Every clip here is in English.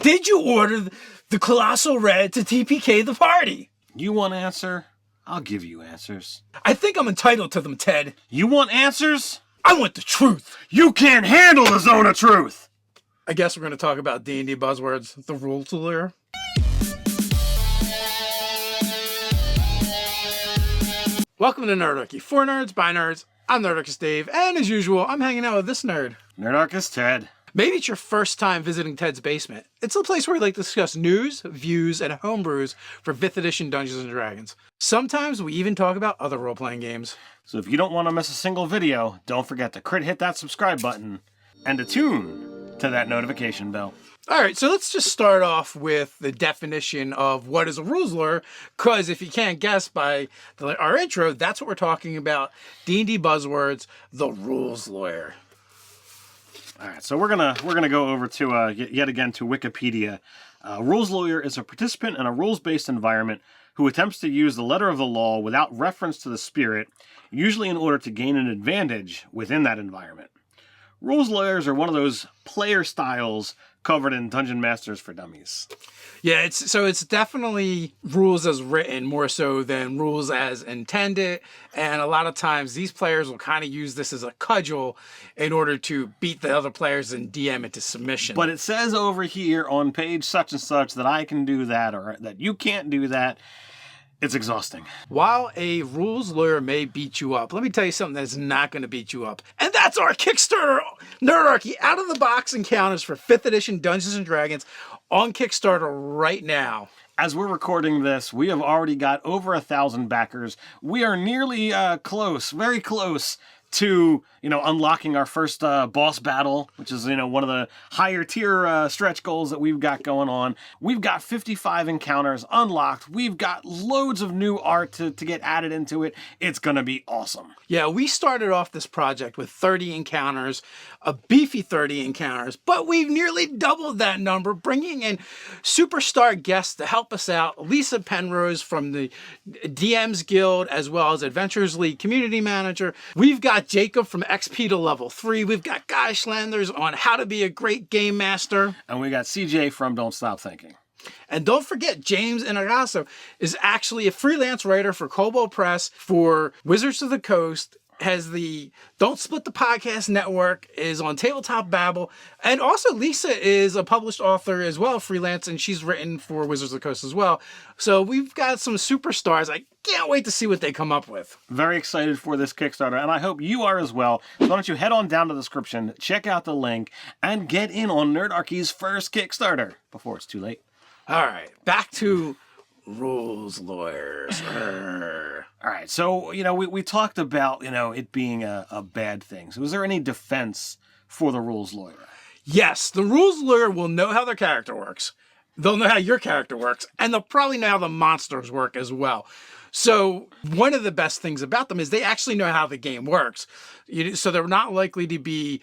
Did you order the Colossal Red to TPK the party? You want answer? I'll give you answers. I think I'm entitled to them, Ted. You want answers? I want the truth. You can't handle the zone of truth! I guess we're going to talk about D&D Buzzwords, the rules lawyer. Welcome to Nerdarchy. For nerds, by nerds. I'm Nerdarchy Dave, and as usual, I'm hanging out with this nerd. Nerdarchy Ted. Maybe it's your first time visiting Ted's basement. It's a place where we like to discuss news, views, and homebrews for 5th edition Dungeons & Dragons. Sometimes we even talk about other role-playing games. So if you don't want to miss a single video, don't forget to hit that subscribe button and attune to that notification bell. Alright, so let's just start off with the definition of what is a rules lawyer, because if you can't guess by our intro, that's what we're talking about. D&D Buzzwords, the rules lawyer. All right, so we're gonna go over to yet again to Wikipedia. Rules lawyer is a participant in a rules-based environment who attempts to use the letter of the law without reference to the spirit, usually in order to gain an advantage within that environment. Rules lawyers are one of those player styles covered in Dungeon Masters for Dummies. Yeah, it's definitely rules as written more so than rules as intended, and a lot of times these players will kind of use this as a cudgel in order to beat the other players and DM into submission. But it says over here on page such and such that I can do that or that you can't do that. It's exhausting. While a rules lawyer may beat you up, let me tell you something that's not going to beat you up. And that's our Kickstarter Nerdarchy out-of-the-box encounters for 5th edition Dungeons & Dragons on Kickstarter right now. As we're recording this, we have already got over 1,000 backers. We are nearly close, very close to, unlocking our first boss battle, which is, one of the higher tier stretch goals that we've got going on. We've got 55 encounters unlocked. We've got loads of new art to get added into it. It's going to be awesome. Yeah, we started off this project with 30 encounters, a beefy 30 encounters, but we've nearly doubled that number, bringing in superstar guests to help us out. Lisa Penrose from the DMs Guild, as well as Adventures League community manager. We've got Jacob from XP to level 3. We've got Guy Schlanders on how to be a great game master. And we got CJ from Don't Stop Thinking. And don't forget, James Inagasso is actually a freelance writer for Kobold Press, for Wizards of the Coast, has the Don't Split the Podcast Network, is on Tabletop Babble, and also Lisa is a published author as well, freelance, and she's written for Wizards of the Coast as well. So we've got some superstars. I can't wait to see what they come up with. Very excited for this Kickstarter, and I hope you are as well. So why don't you head on down to the description, check out the link, and get in on Nerdarchy's first Kickstarter before it's too late. All right, back to rules lawyers. All right, so, we talked about, it being a bad thing. So was there any defense for the rules lawyer? Yes, the rules lawyer will know how their character works. They'll know how your character works, and they'll probably know how the monsters work as well. So one of the best things about them is they actually know how the game works. So they're not likely to be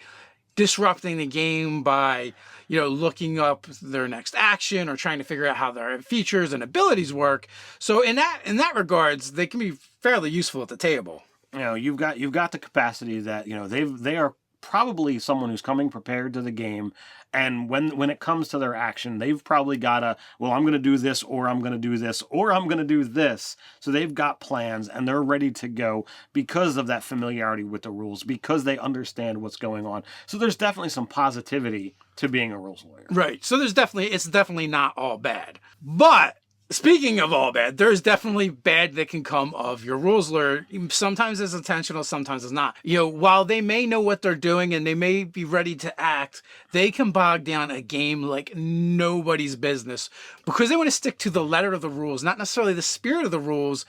disrupting the game by, looking up their next action or trying to figure out how their features and abilities work. So in that regards, they can be fairly useful at the table. You've got the capacity that, they are probably someone who's coming prepared to the game, and when it comes to their action, they've probably got I'm going to do this, or I'm going to do this, or I'm going to do this. So they've got plans, and they're ready to go because of that familiarity with the rules, because they understand what's going on. So there's definitely some positivity to being a rules lawyer. Right. So it's definitely not all bad. But speaking of all bad, there's definitely bad that can come of your rules lawyer. Sometimes it's intentional, sometimes it's not. While they may know what they're doing and they may be ready to act, they can bog down a game like nobody's business because they want to stick to the letter of the rules, not necessarily the spirit of the rules.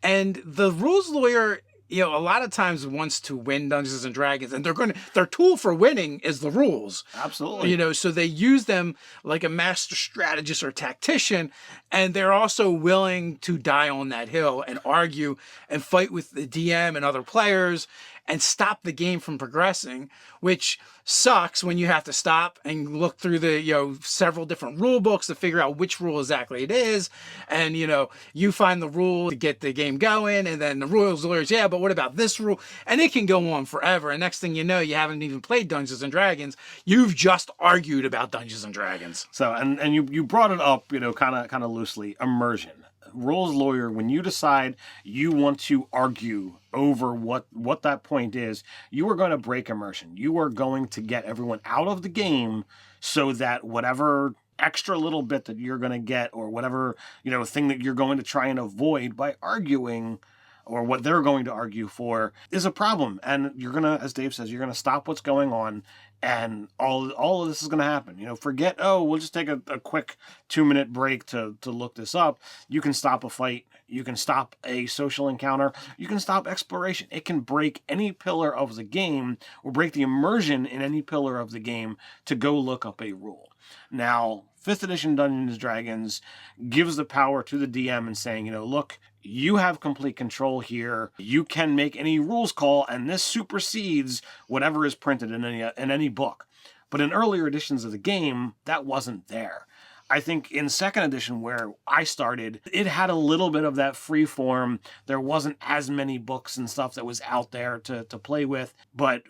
And the rules lawyer, a lot of times wants to win Dungeons and Dragons, and their tool for winning is the rules. Absolutely. So they use them like a master strategist or tactician, and they're also willing to die on that hill and argue and fight with the DM and other players and stop the game from progressing, which sucks when you have to stop and look through the, several different rule books to figure out which rule exactly it is. And, you find the rule to get the game going, and then the rules lawyers, yeah, but what about this rule? And it can go on forever. And next thing you know, you haven't even played Dungeons and Dragons. You've just argued about Dungeons and Dragons. So, and you brought it up, kind of loosely, immersion. Rules lawyer, when you decide you want to argue over what that point is, you are going to break immersion. You are going to get everyone out of the game so that whatever extra little bit that you're going to get, or whatever, thing that you're going to try and avoid by arguing, or what they're going to argue for, is a problem. And you're going to, as Dave says, you're going to stop what's going on, and all of this is going to happen. Forget, we'll just take a quick 2-minute break to look this up. You can stop a fight. You can stop a social encounter. You can stop exploration. It can break any pillar of the game, or break the immersion in any pillar of the game, to go look up a rule. Now, 5th edition Dungeons and Dragons gives the power to the DM and saying, look, you have complete control here. You can make any rules call, and this supersedes whatever is printed in any book. But in earlier editions of the game, that wasn't there. I think in 2nd edition, where I started, it had a little bit of that free form. There wasn't as many books and stuff that was out there to play with. But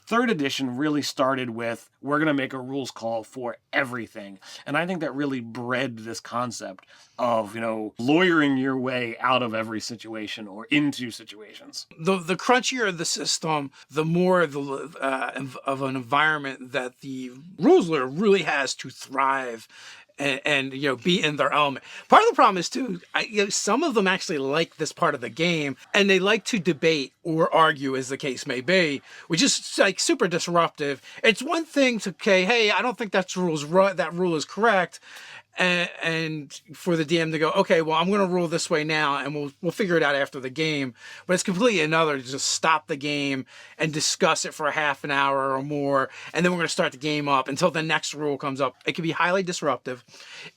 3rd edition really started with, we're going to make a rules call for everything. And I think that really bred this concept of, lawyering your way out of every situation or into situations. The crunchier the system, the more of an environment that the rules lawyer really has to thrive and be in their element. Part of the problem is too, some of them actually like this part of the game, and they like to debate or argue, as the case may be, which is like super disruptive. It's one thing to say, hey, I don't think that rule is correct, and for the DM to go, okay, well, I'm going to rule this way now, and we'll figure it out after the game. But it's completely another to just stop the game and discuss it for a half an hour or more, and then we're going to start the game up until the next rule comes up. It can be highly disruptive.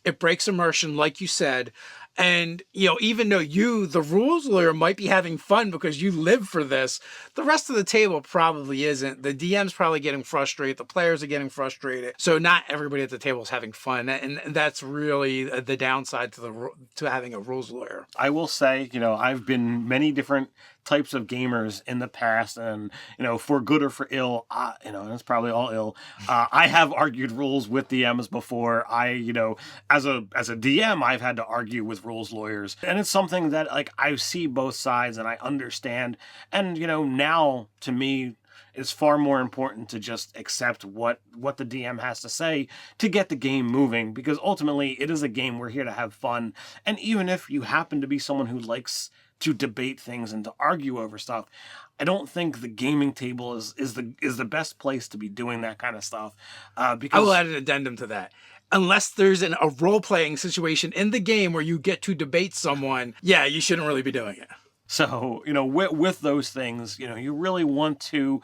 It breaks immersion, like you said. And, even though you, the rules lawyer, might be having fun because you live for this, the rest of the table probably isn't. The DM's probably getting frustrated. The players are getting frustrated. So not everybody at the table is having fun. And that's really the downside to having a rules lawyer. I will say, I've been many different types of gamers in the past, and for good or for ill, and it's probably all ill. I have argued rules with DMs before. As a DM, I've had to argue with rules lawyers, and it's something that I see both sides and I understand. And now to me, it's far more important to just accept what the DM has to say to get the game moving, because ultimately it is a game. We're here to have fun, and even if you happen to be someone who likes to debate things and to argue over stuff, I don't think the gaming table is the best place to be doing that kind of stuff. Because I will add an addendum to that. Unless there's a role-playing situation in the game where you get to debate someone, yeah, you shouldn't really be doing it. So, with those things, you really want to,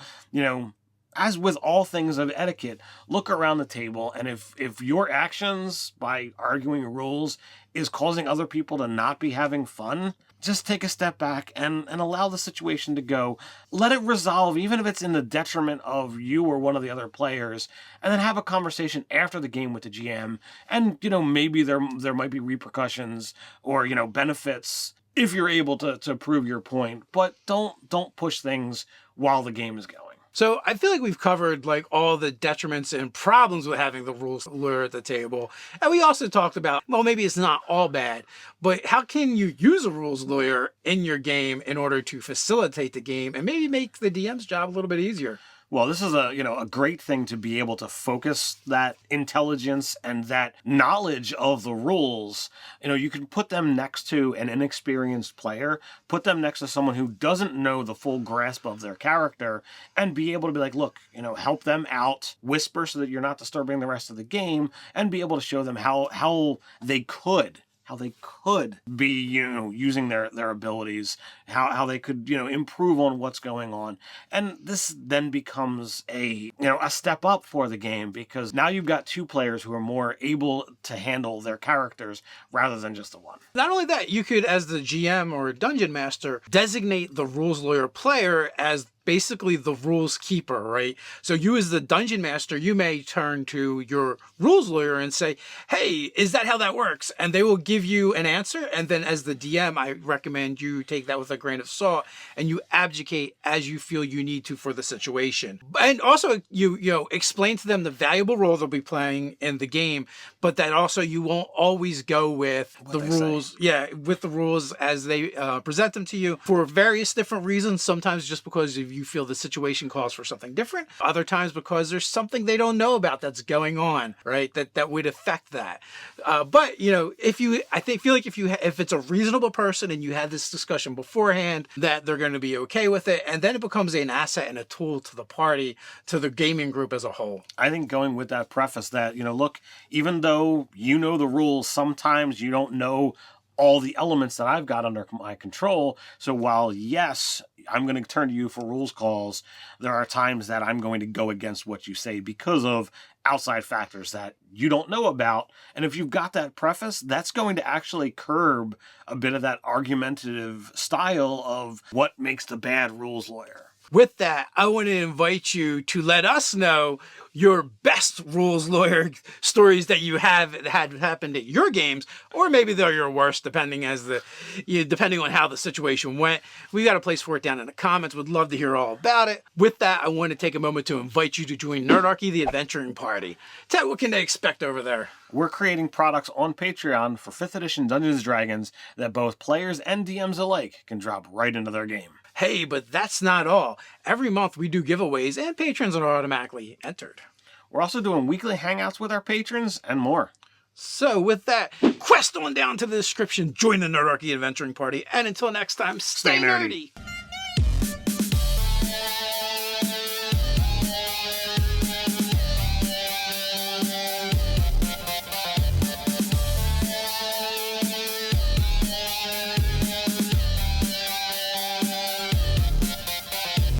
as with all things of etiquette, look around the table, and if your actions by arguing rules is causing other people to not be having fun, just take a step back and allow the situation to go. Let it resolve, even if it's in the detriment of you or one of the other players, and then have a conversation after the game with the GM. And, maybe there might be repercussions or, benefits if you're able to prove your point, but don't push things while the game is going. So I feel like we've covered all the detriments and problems with having the rules lawyer at the table. And we also talked about, well, maybe it's not all bad, but how can you use a rules lawyer in your game in order to facilitate the game and maybe make the DM's job a little bit easier? Well, this is a great thing to be able to focus that intelligence and that knowledge of the rules. You can put them next to an inexperienced player, put them next to someone who doesn't know the full grasp of their character, and be able to be like, look, help them out, whisper so that you're not disturbing the rest of the game, and be able to show them how they could be, using their abilities, how they could, improve on what's going on. And this then becomes a step up for the game, because now you've got two players who are more able to handle their characters rather than just the one. Not only that, you could, as the GM or dungeon master, designate the rules lawyer player as basically the rules keeper, right? So you as the dungeon master, you may turn to your rules lawyer and say, hey, is that how that works? And they will give you an answer. And then as the DM, I recommend you take that with a grain of salt and you abdicate as you feel you need to for the situation. And also you know, explain to them the valuable role they'll be playing in the game, but that also you won't always go with the rules. Yeah, with the rules as they present them to you for various different reasons. Sometimes just because if you feel the situation calls for something different. Other times because there's something they don't know about that's going on, right? That would affect that. But you know, feel like if it's a reasonable person and you had this discussion beforehand, that they're going to be okay with it, and then it becomes an asset and a tool to the party, to the gaming group as a whole. I think going with that preface that, you know, look, even though you know the rules, sometimes you don't know all the elements that I've got under my control. So while, yes, I'm going to turn to you for rules calls, there are times that I'm going to go against what you say because of outside factors that you don't know about. And if you've got that preface, that's going to actually curb a bit of that argumentative style of what makes the bad rules lawyer. With that, I want to invite you to let us know your best rules lawyer stories that you have had happened at your games, or maybe they're your worst, depending on how the situation went. We got a place for it down in the comments. Would love to hear all about it. With that, I want to take a moment to invite you to join Nerdarchy, the adventuring party. Ted, what can they expect over there? We're creating products on Patreon for 5th edition Dungeons & Dragons that both players and DMs alike can drop right into their game. Hey, but that's not all. Every month we do giveaways and patrons are automatically entered. We're also doing weekly hangouts with our patrons and more. So with that, quest on down to the description, join the Nerdarchy adventuring party, and until next time, stay nerdy.